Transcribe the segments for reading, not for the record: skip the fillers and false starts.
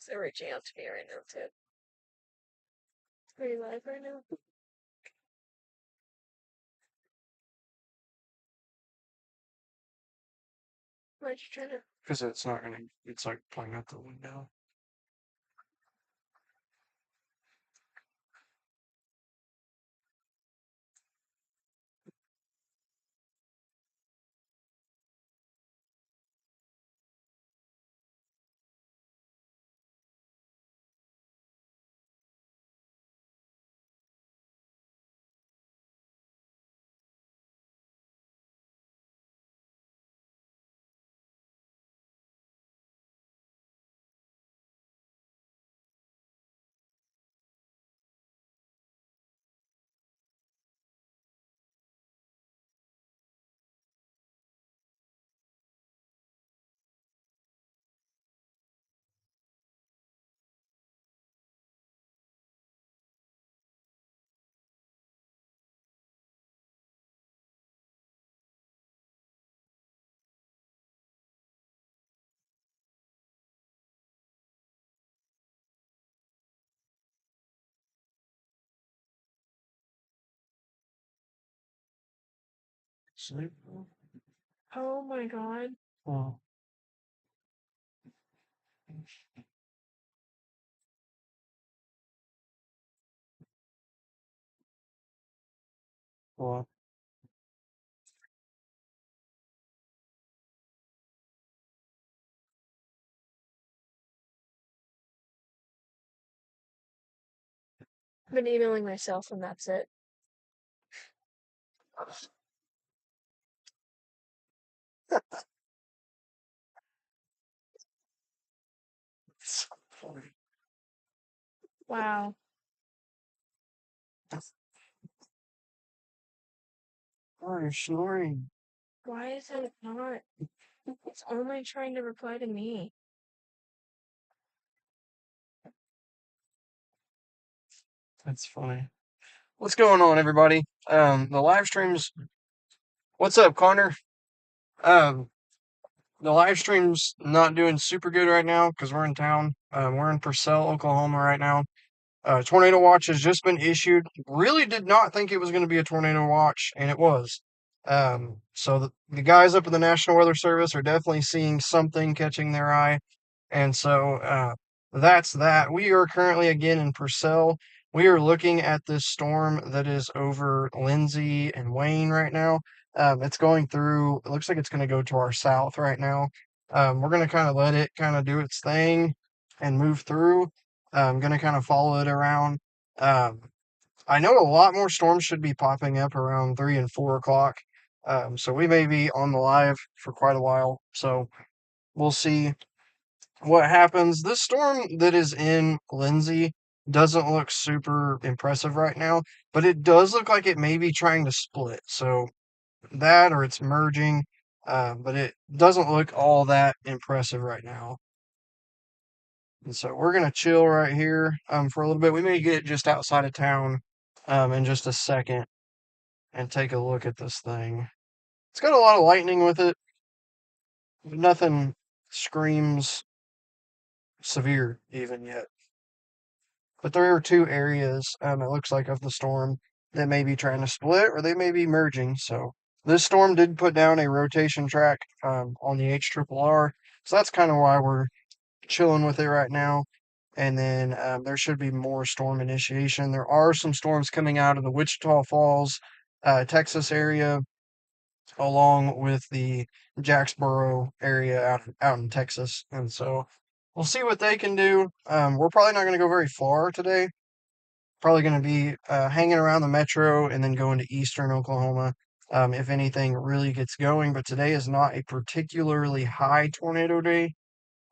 They're reaching out to me right now, too. Are you live right now? Why'd you try to? Because it's not gonna, it's like playing out the window. Sleep. Oh my god. Well, well, I've been emailing myself, and that's it. it's funny. Wow. Oh, you're snoring. Why is it not? It's only trying to reply to me. That's funny. What's going on, everybody? The live streams. What's up, Connor? Um, the live stream's not doing super good right now because we're in town. We're in Purcell, Oklahoma right now. Tornado watch has just been issued. Really did not think it was going to be a tornado watch, and it was. So the guys up at the National Weather Service are definitely seeing something catching their eye, and so that's that. We are currently again in Purcell. We are looking at this storm that is over Lindsay and Wayne right now. It's going through. It looks like it's going to go to our south right now. We're going to kind of let it kind of do its thing and move through. I'm gonna kind of follow it around. Um, I know a lot more storms should be popping up around 3 and 4 o'clock. So we may be on the live for quite a while. So we'll see what happens. This storm that is in Lindsay doesn't look super impressive right now, but it does look like it may be trying to split. So that or it's merging, but it doesn't look all that impressive right now. And so we're gonna chill right here for a little bit. We may get just outside of town in just a second and take a look at this thing. It's got a lot of lightning with it. Nothing screams severe even yet. But there are two areas, it looks like, of the storm that may be trying to split or they may be merging. So this storm did put down a rotation track on the HRRR. So that's kind of why we're chilling with it right now. And then there should be more storm initiation. There are some storms coming out of the Wichita Falls, Texas area, along with the Jacksboro area out in Texas. And so we'll see what they can do. We're probably not going to go very far today. Probably going to be hanging around the metro and then going to eastern Oklahoma if anything really gets going. But today is not a particularly high tornado day.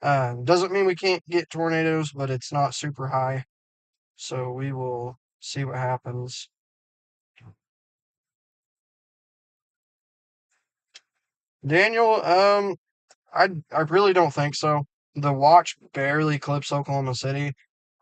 Doesn't mean we can't get tornadoes, but it's not super high. So we will see what happens. Daniel, I really don't think so. The watch barely clips Oklahoma City.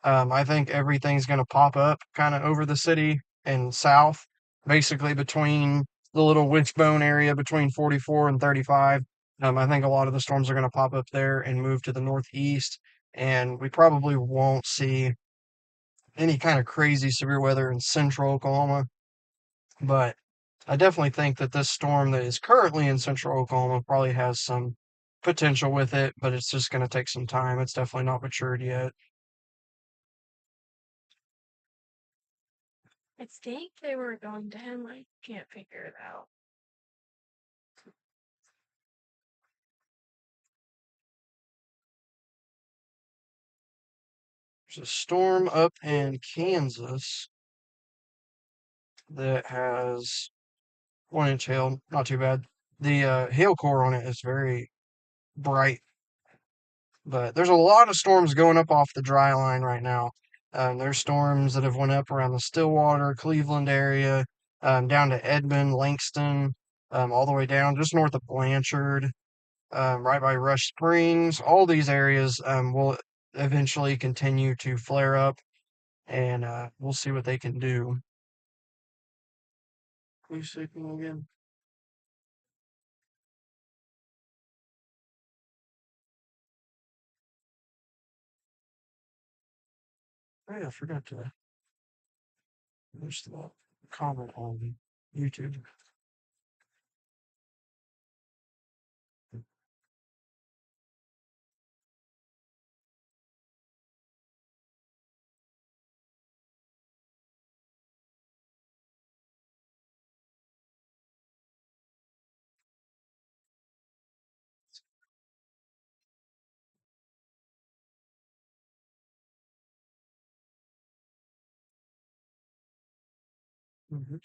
I think everything's gonna pop up kind of over the city and south, basically between the little wishbone area between 44 and 35. I think a lot of the storms are gonna pop up there and move to the northeast. and we probably won't see any kind of crazy severe weather in central Oklahoma. But I definitely think that this storm that is currently in central Oklahoma probably has some potential with it, but it's just going to take some time. It's definitely not matured yet. I think they were going to him. I can't figure it out. There's a storm up in Kansas that has 1 inch hail, not too bad. The hail core on it is very bright, but there's a lot of storms going up off the dry line right now. There's storms that have went up around the Stillwater, Cleveland area, down to Edmond, Langston, all the way down just north of Blanchard, right by Rush Springs. All these areas will eventually continue to flare up, and we'll see what they can do. Are you sleeping again? Oh yeah, I forgot to push the comment on YouTube. Mhm.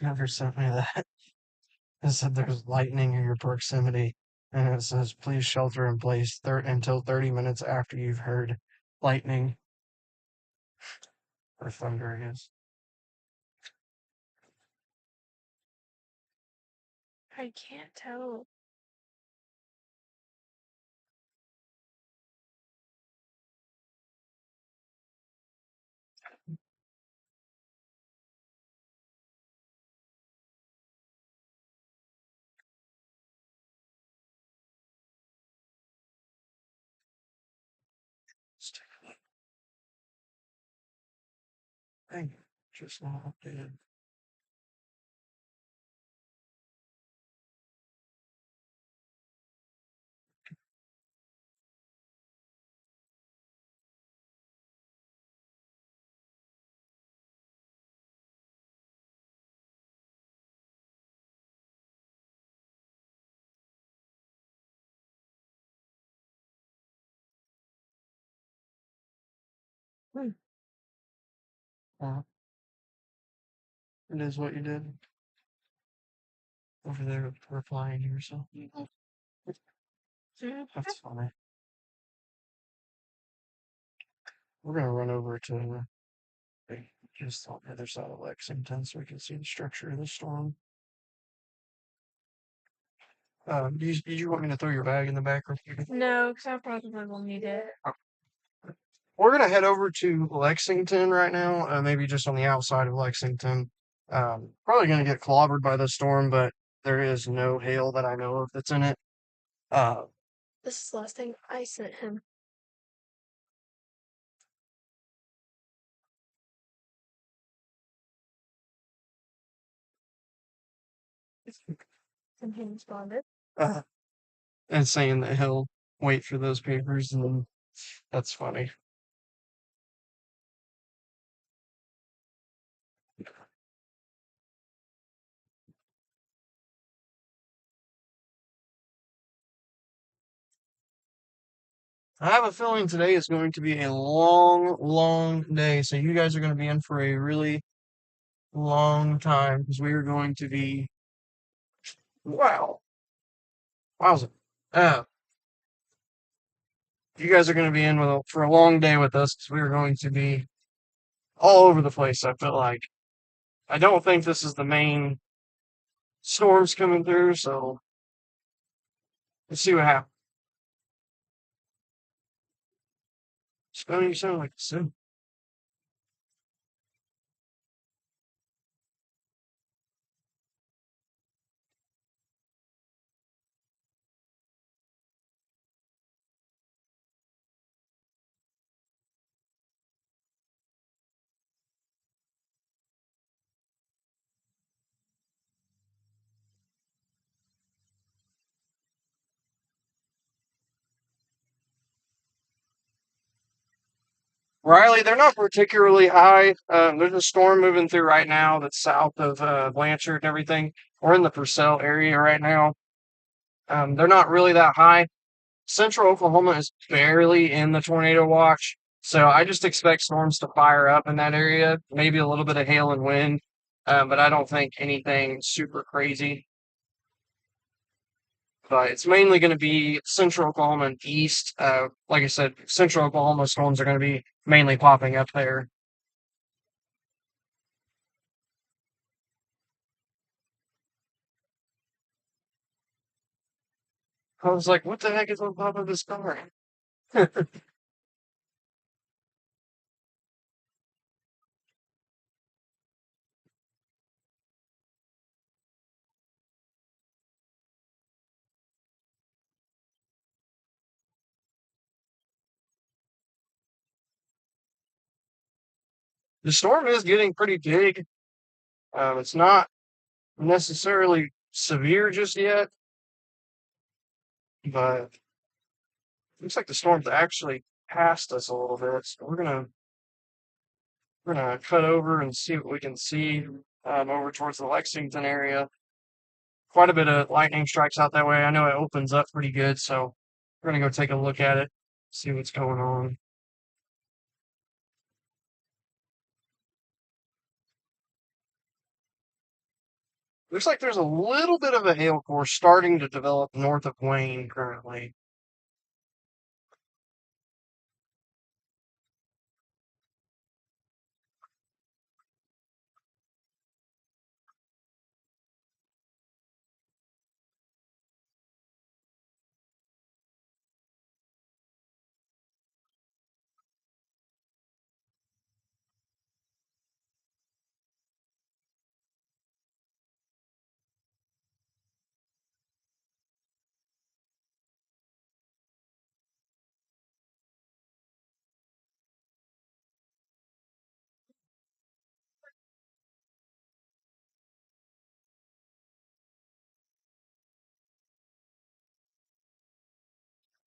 Whoever sent me that, it said there's lightning in your proximity, and it says please shelter in place until 30 minutes after you've heard lightning or thunder, I guess. I can't tell. Let's take a look. Dang it, just not updated. Hmm. Uh, it is what you did over there replying to yourself. That's funny. We're gonna run over to just on the other side of Lexington so we can see the structure of the storm. Did you want me to throw your bag in the back? No, because I probably will need it. We're gonna head over to Lexington right now, maybe just on the outside of Lexington. Probably gonna get clobbered by the storm, but there is no hail that I know of that's in it. Uh, This is the last thing I sent him. And he responded. uh, and saying that he'll wait for those papers and then That's funny. I have a feeling today is going to be a long, long day. So you guys are going to be in for a really long time because we are going to be wow, wowza. Uh, you guys are going to be in for a long day with us because we are going to be all over the place. I feel like I don't think this is the main storms coming through, so let's see what happens. Spelling, you sound like a sim. Riley, they're not particularly high. There's a storm moving through right now that's south of Blanchard and everything. We're in the Purcell area right now. They're not really that high. Central Oklahoma is barely in the tornado watch, so I just expect storms to fire up in that area. Maybe a little bit of hail and wind, but I don't think anything super crazy. But it's mainly going to be Central Oklahoma and East. Like I said, Central Oklahoma storms are going to be mainly popping up there. I was like, what the heck is on top of this car? The storm is getting pretty big. It's not necessarily severe just yet, but looks like the storm's actually passed us a little bit. So we're gonna cut over and see what we can see over towards the Lexington area. Quite a bit of lightning strikes out that way. I know it opens up pretty good, so we're gonna go take a look at it, see what's going on. Looks like there's a little bit of a hail core starting to develop north of Wayne currently.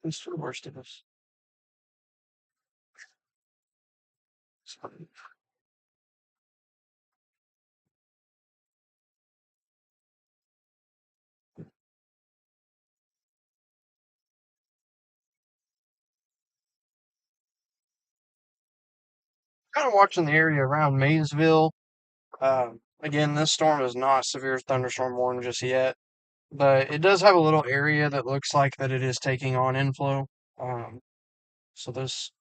It's the worst of us. Kind of watching the area around Maysville. Again, this storm is not severe thunderstorm warning just yet, but it does have a little area that looks like that it is taking on inflow. Um, so this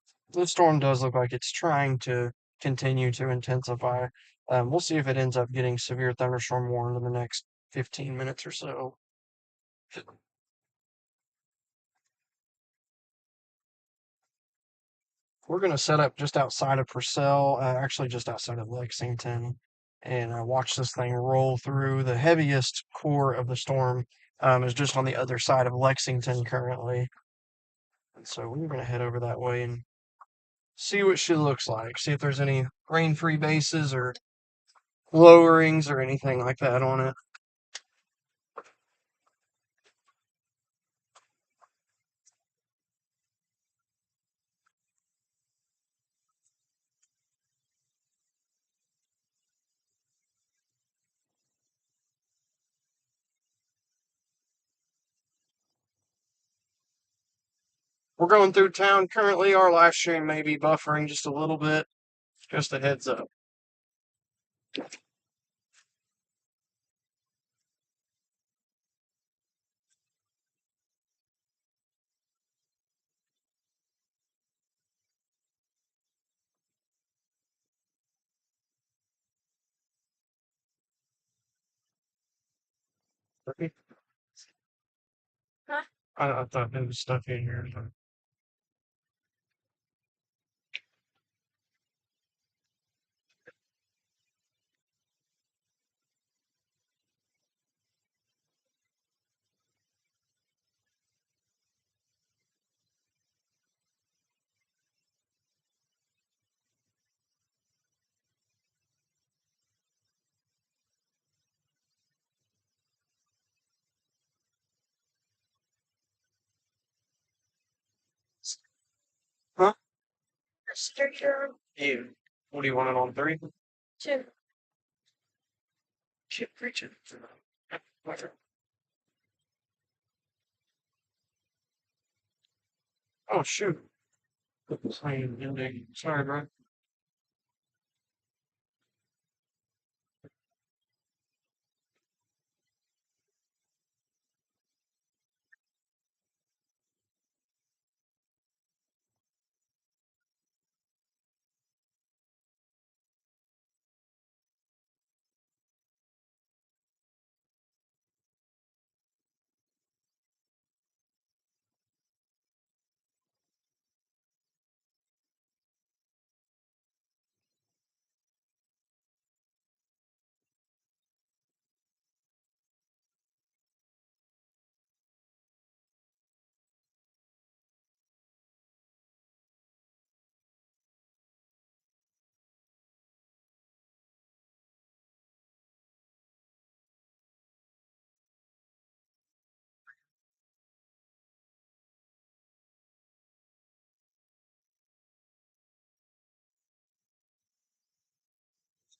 storm does look like it's trying to continue to intensify. We'll see if it ends up getting severe thunderstorm warned in the next 15 minutes or so. We're going to set up just outside of Purcell, actually just outside of Lexington, and watch this thing roll through. The heaviest core of the storm is just on the other side of Lexington currently. And so we're going to head over that way and see what she looks like. See if there's any rain-free bases or lowerings or anything like that on it. We're going through town currently. Our live stream may be buffering just a little bit. Just a heads up. Huh? I thought there was stuff in here. Huh? Restrictor You. What do you want it on 3? 2. Keep preaching. Oh, shoot. Same ending. Sorry, bro.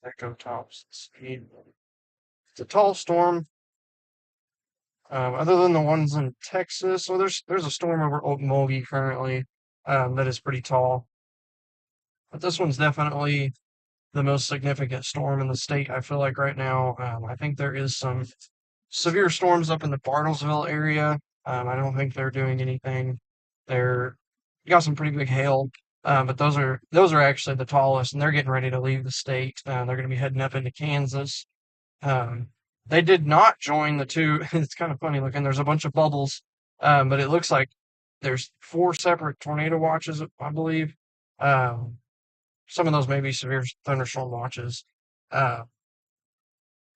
Echo tops speed. It's a tall storm. Other than the ones in Texas, well, there's a storm over Okmulgee currently that is pretty tall. But this one's definitely the most significant storm in the state, I feel like right now. I think there is some severe storms up in the Bartlesville area. I don't think they're doing anything. They're got some pretty big hail, but those are actually the tallest, and they're getting ready to leave the state. They're going to be heading up into Kansas. Um, they did not join the two. It's kind of funny looking. There's a bunch of bubbles, but it looks like there's 4 separate tornado watches, I believe. Um, some of those may be severe thunderstorm watches. Uh,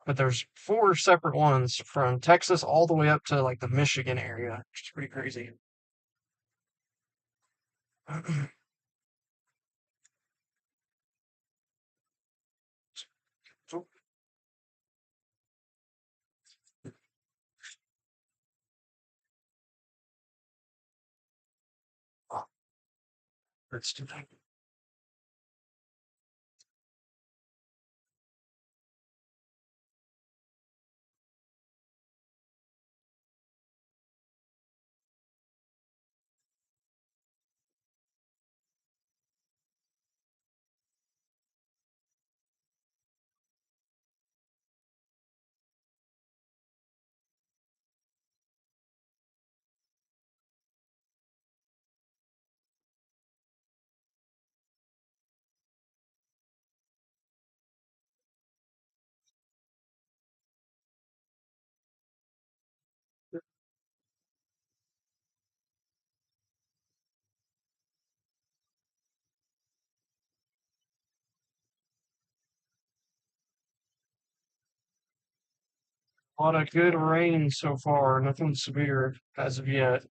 but there's 4 separate ones from Texas all the way up to like the Michigan area, which is pretty crazy. So, it's too tight. A lot of good rain so far, nothing severe as of yet.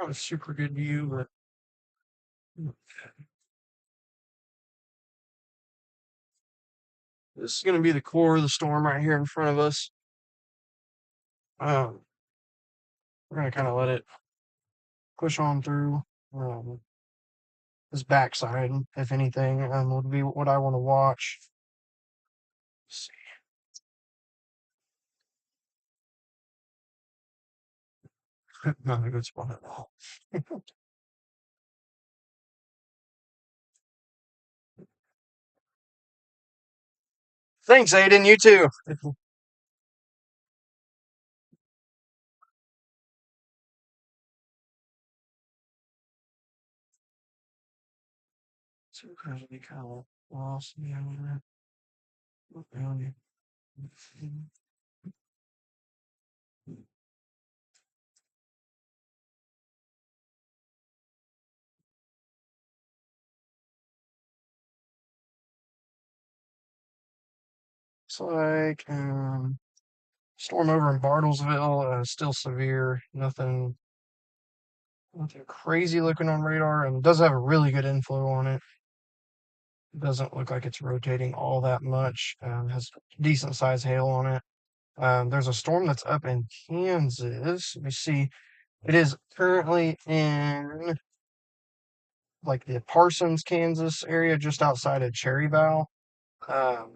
Not a super good view, but this is going to be the core of the storm right here in front of us. Um, we're going to kind of let it push on through. This backside, if anything, would be what I want to watch. Let's see. Not a good spot at all. Thanks, Aiden. You too. So kind of lost me over there. Looks like storm over in Bartlesville, still severe. Nothing crazy looking on radar, and does have a really good inflow on it. Doesn't look like it's rotating all that much. Has decent size hail on it. There's a storm that's up in Kansas. Let me see. It is currently in like the Parsons, Kansas area, just outside of Cherryville. Um,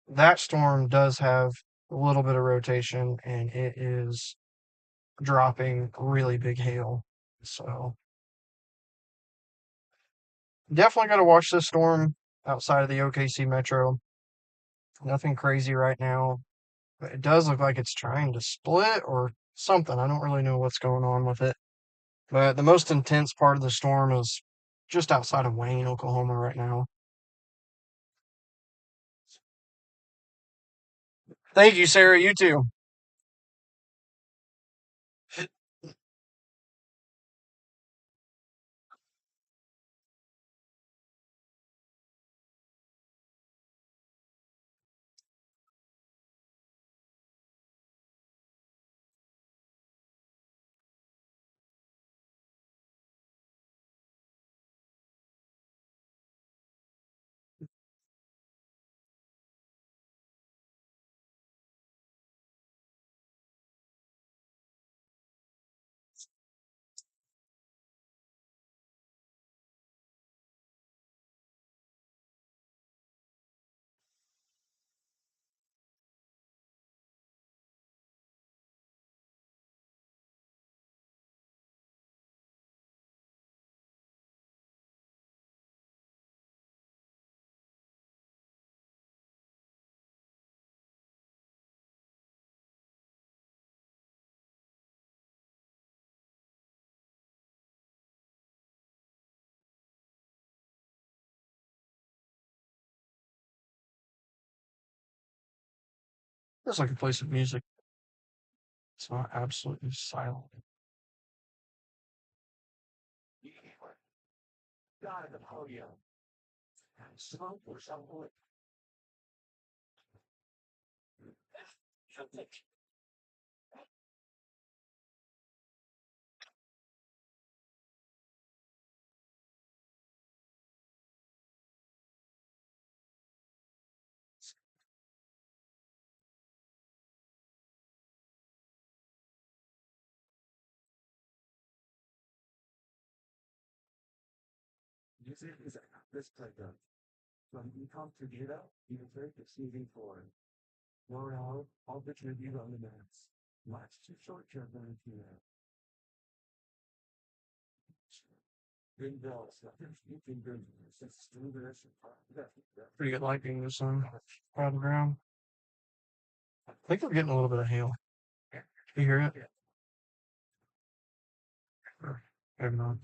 that storm does have a little bit of rotation, and it is dropping really big hail. So definitely got to watch this storm outside of the OKC metro. Nothing crazy right now, but it does look like it's trying to split or something. I don't really know what's going on with it. But the most intense part of the storm is just outside of Wayne, Oklahoma right now. Thank you, Sarah. You too. It's like a place of music. It's not absolutely silent. Pretty good lighting this on the ground. I think we're getting a little bit of hail. You hear it? Or maybe not.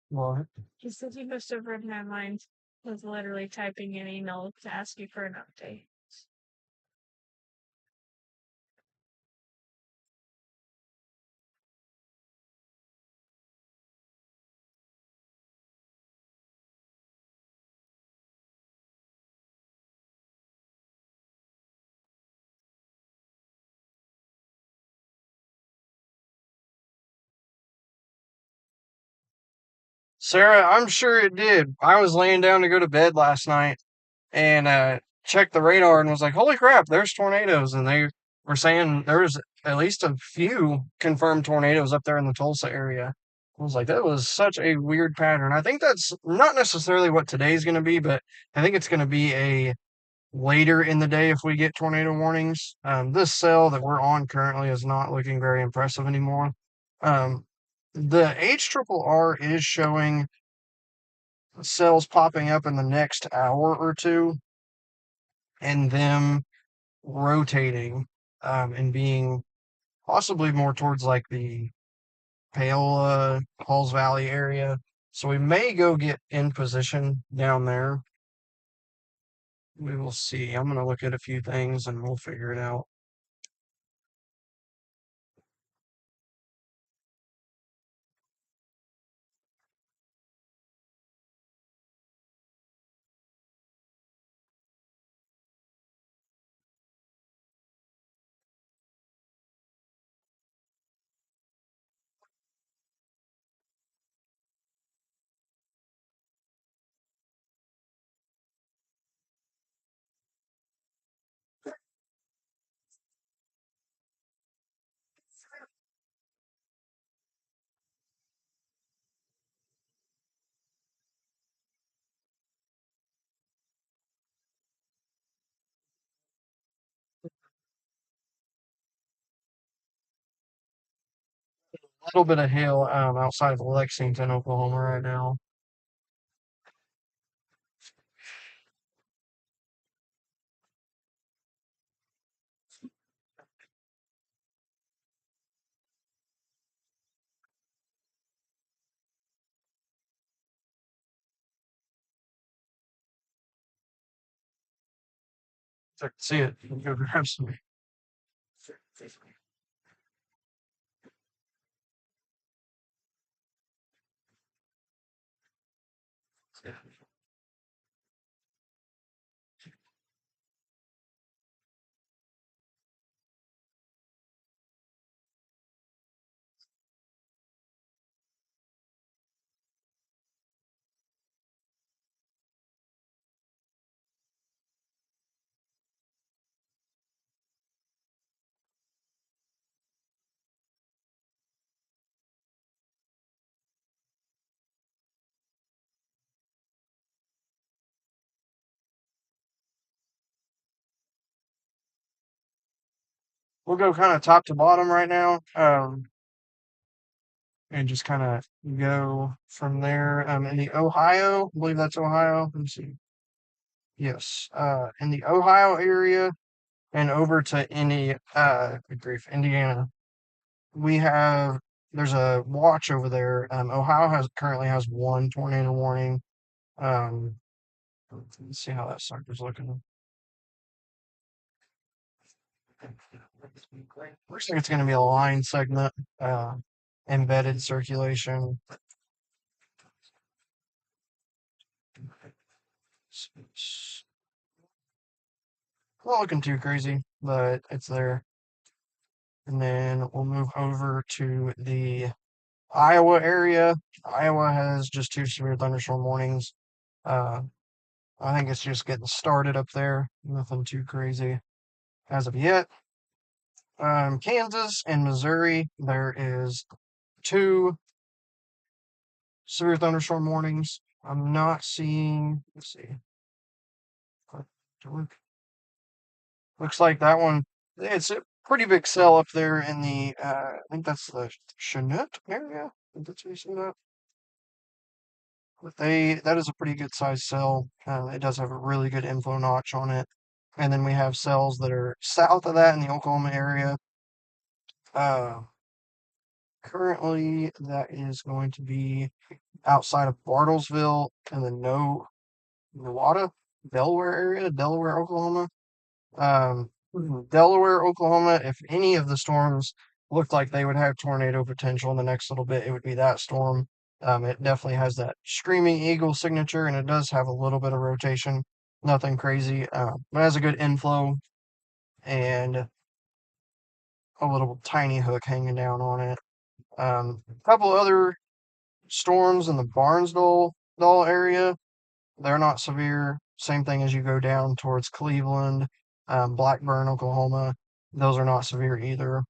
What? He said he must have read my mind. Was literally typing an email to ask you for an update. Sarah, I'm sure it did. I was laying down to go to bed last night and checked the radar and was like, "Holy crap, there's tornadoes!" And they were saying there was at least a few confirmed tornadoes up there in the Tulsa area. I was like, that was such a weird pattern. I think that's not necessarily what today's going to be, but I think it's going to be a later in the day if we get tornado warnings. This cell that we're on currently is not looking very impressive anymore. Um, the HRRR is showing cells popping up in the next hour or two and them rotating and being possibly more towards like the Paola, Halls Valley area. So we may go get in position down there. We will see. I'm going to look at a few things and we'll figure it out. A little bit of hail outside of Lexington, Oklahoma right now. So I can see it. Go grab some. We'll go kind of top to bottom right now, and just kind of go from there. In the Ohio, I believe that's Ohio. Let me see. Yes, in the Ohio area and over to good grief, Indiana. We have there's a watch over there. Ohio has currently has one tornado warning. Um, let's see how that sucker's looking. Looks like it's going to be a line segment, uh, embedded circulation. It's not looking too crazy, but it's there. And then we'll move over to the Iowa area. Iowa has just two severe thunderstorm warnings. Uh, I think it's just getting started up there. Nothing too crazy as of yet. Kansas and Missouri, there is two severe thunderstorm warnings. I'm not seeing. Let's see. Looks like that one. It's a pretty big cell up there in the. I think that's the Chinook area. I think that's where you see that. But that is a pretty good sized cell. It does have a really good inflow notch on it. And then we have cells that are south of that in the Oklahoma area. Uh, Currently, that is going to be outside of Bartlesville and the Nowata, Delaware area, Delaware, Oklahoma. Um, Delaware, Oklahoma, if any of the storms looked like they would have tornado potential in the next little bit, it would be that storm. It definitely has that screaming eagle signature, and it does have a little bit of rotation. Nothing crazy, but it has a good inflow and a little tiny hook hanging down on it. A couple other storms in the Barnesville area. They're not severe. Same thing as you go down towards Cleveland, Blackburn, Oklahoma. Those are not severe either.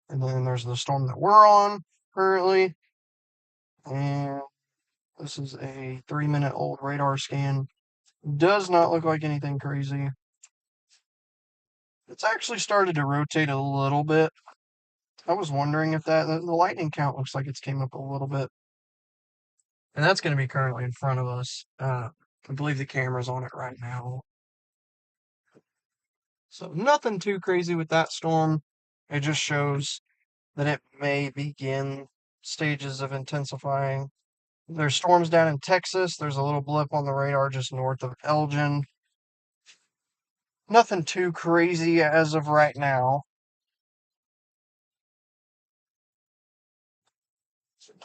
And then there's the storm that we're on currently. And this is a 3-minute old radar scan. Does not look like anything crazy. It's actually started to rotate a little bit. I was wondering if the lightning count looks like it's came up a little bit. And that's going to be currently in front of us. I believe the camera's on it right now. So nothing too crazy with that storm. It just shows that it may begin stages of intensifying. There's storms down in Texas. There's a little blip on the radar just north of Elgin. Nothing too crazy as of right now.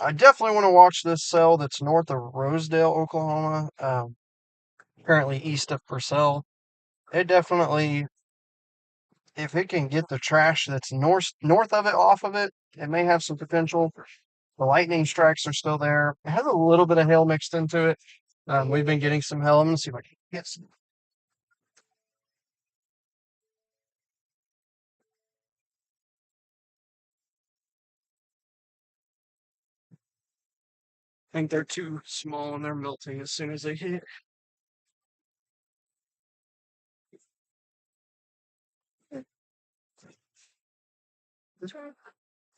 I definitely want to watch this cell that's north of Rosedale, Oklahoma, currently east of Purcell. It definitely, if it can get the trash that's north of it off of it, it may have some potential. The lightning strikes are still there. It has a little bit of hail mixed into it. We've been getting some hail. I'm gonna see if I can get some. I think they're too small and they're melting as soon as they hit.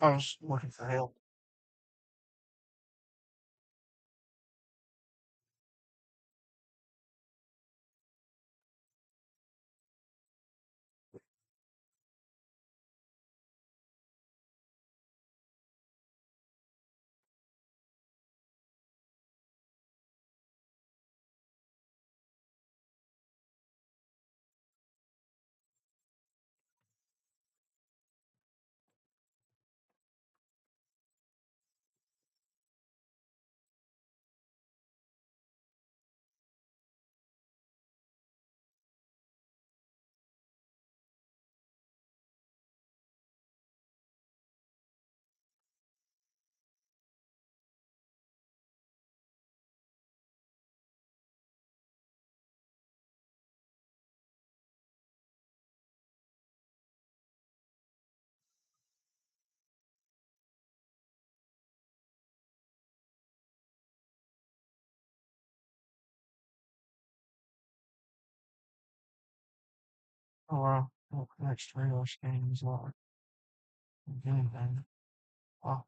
I was looking for hail. Oh wow. Oh, next radar scanning is not doing anything. Wow.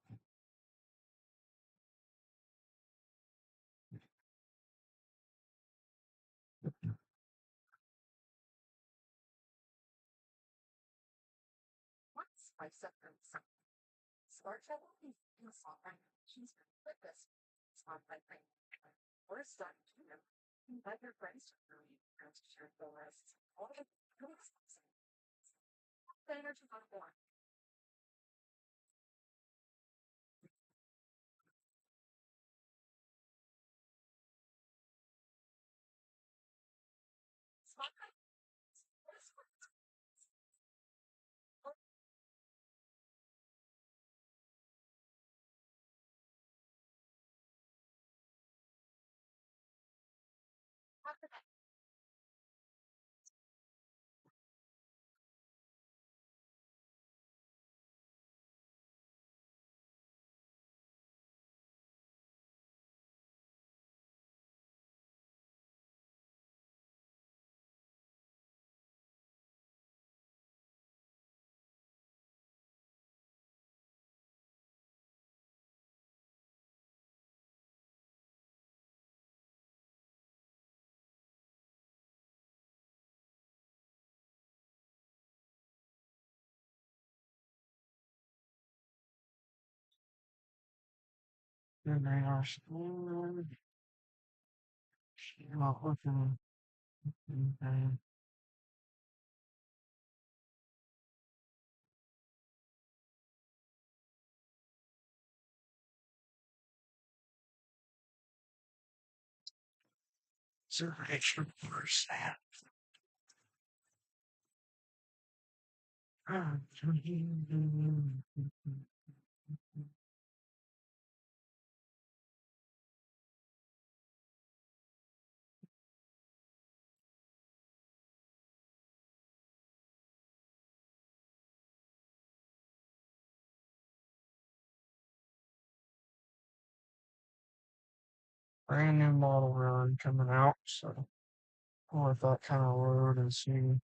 Good radar score. Not looking. Okay. Zero extra percent. Brand new model run coming out, so I'll let that kind of load and see.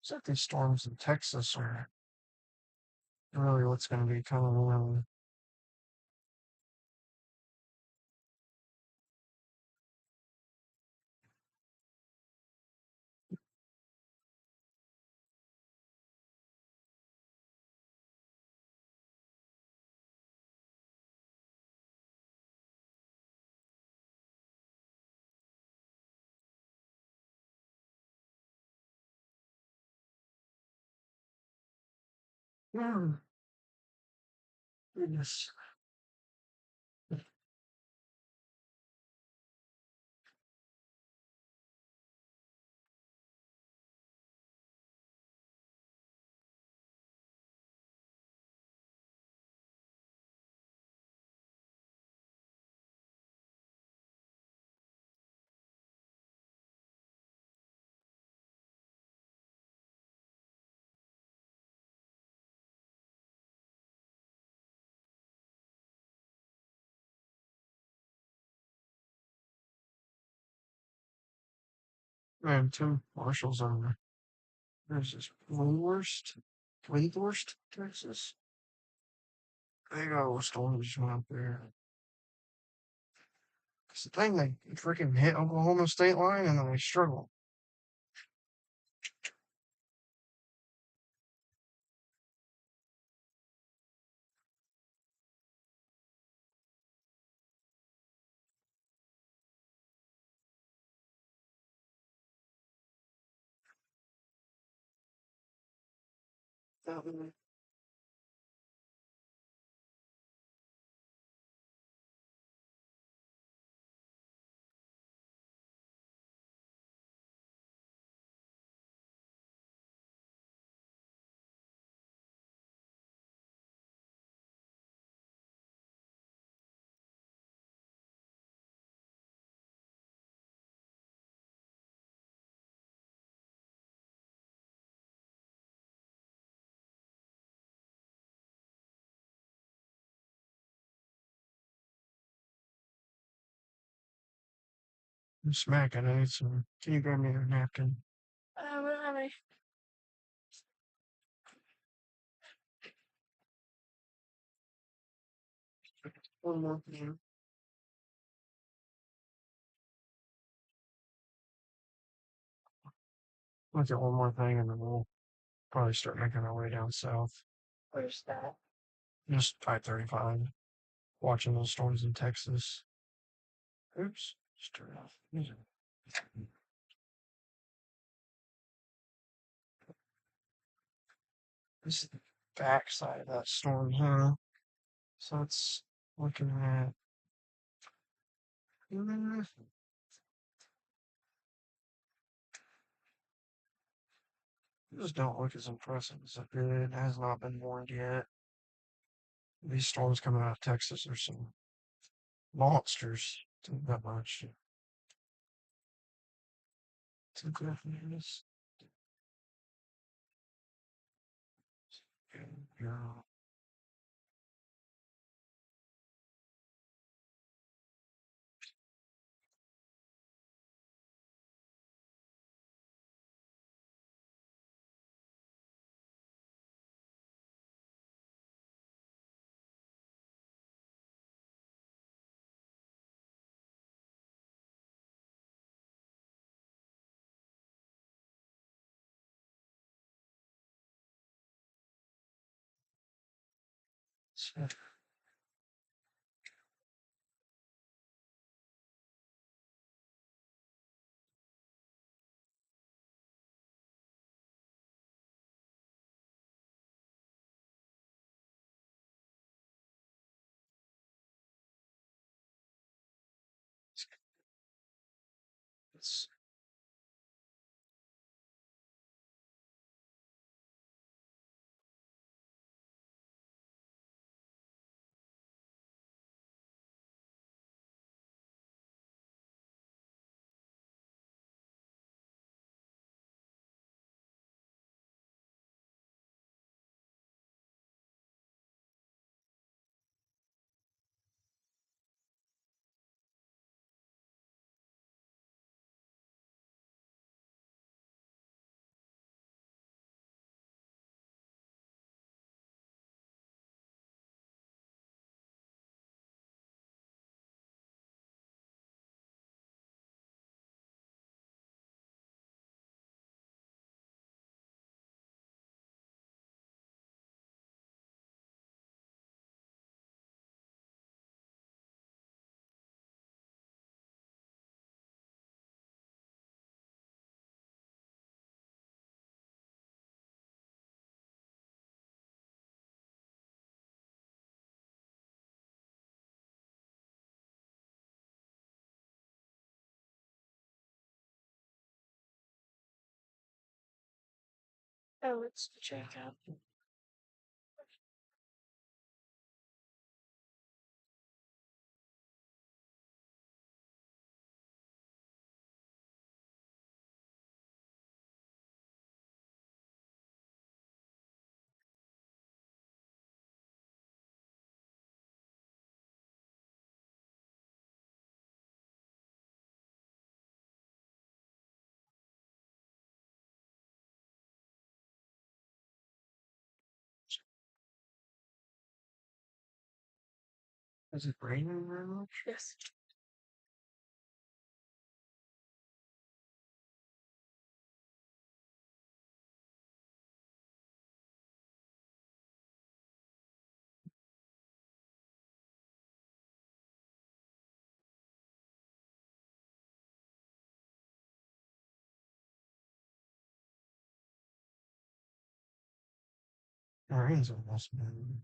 Except these storms in Texas are really what's going to be coming in. Oh, goodness. Man, Tim Marshall's on. There's this Windhorst, Texas. Big old storm just went up there. It's the thing, they freaking hit Oklahoma state line and then they struggle. I'm smacking it. So can you grab me a napkin? We don't have any. One more thing. Look at one more thing and then we'll probably start making our way down south. Where's that? Just I-35. Watching those storms in Texas. Oops. Just turn it off. Music. This is the back side of that storm, huh? So it's looking at. These don't look as impressive as it did. It has not been warned yet. These storms coming out of Texas are some monsters. Too that much. Too definite. Yeah. So, it's Oh, let's check out. is it raining very much? Yes. The rain's almost been.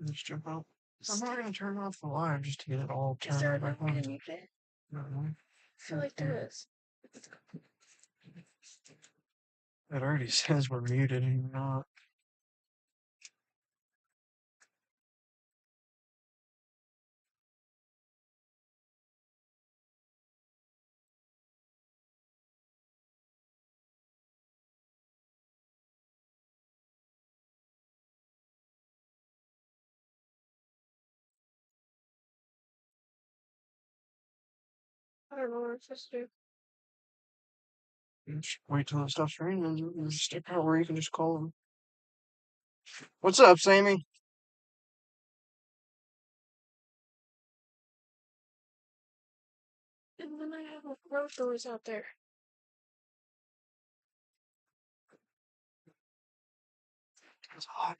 Let's jump out. I'm not gonna turn off the live just to get it all Is there turned back another way on. to mute it? No. I feel like there is. It already says we're muted and you're not. I don't know what I'm supposed to do. Just wait till it stops raining and you just step out where you can just call them. What's up, Sammy? And then I have road doors out there. It's hot.